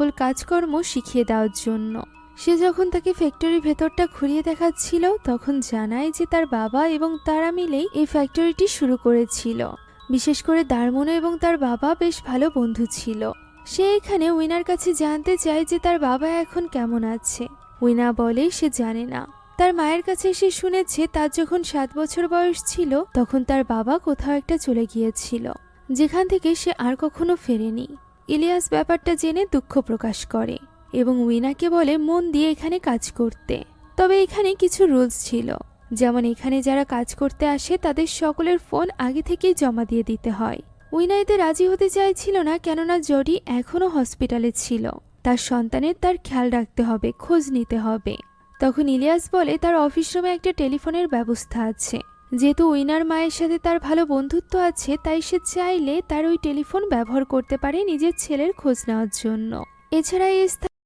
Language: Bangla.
সকল কাজকর্ম শিখিয়ে দেওয়ার জন্য। সে যখন তাকে ফ্যাক্টরির ভেতরটা ঘুরিয়ে দেখাচ্ছিল তখন জানায় যে তার বাবা এবং তারা মিলেই এই ফ্যাক্টরিটি শুরু করেছিল। বিশেষ করে দারমোনো এবং তার বাবা বেশ ভালো বন্ধু ছিল। সে এখানে উইনার কাছে জানতে চায় যে তার বাবা এখন কেমন আছে। উইনা বলে সে জানে না। তার মায়ের কাছে সে শুনেছে তার যখন 7 বছর বয়স ছিল তখন তার বাবা কোথাও একটা চলে গিয়েছিল, যেখান থেকে সে আর কখনো ফেরেনি। ইলিয়াস ব্যাপারটা জেনে দুঃখ প্রকাশ করে এবং উইনাকে বলে মন দিয়ে এখানে কাজ করতে। তবে এখানে কিছু রুলস ছিল, যেমন এখানে যারা কাজ করতে আসে তাদের সকলের ফোন আগে থেকেই জমা দিয়ে দিতে হয়। উইনা এতে রাজি হতে চাইছিল না, কেননা জডি এখনও হসপিটালে ছিল। তার সন্তানের তার খেয়াল রাখতে হবে, খোঁজ নিতে হবে। তখন ইলিয়াস বলে তার অফিস রুমে একটা টেলিফোনের ব্যবস্থা আছে। যেহেতু উইনার মায়ের সাথে তার ভালো বন্ধুত্ব আছে তাই সে চাইলে তার ওই টেলিফোন ব্যবহার করতে পারে নিজের ছেলের খোঁজ নেওয়ার জন্য। এছাড়া এই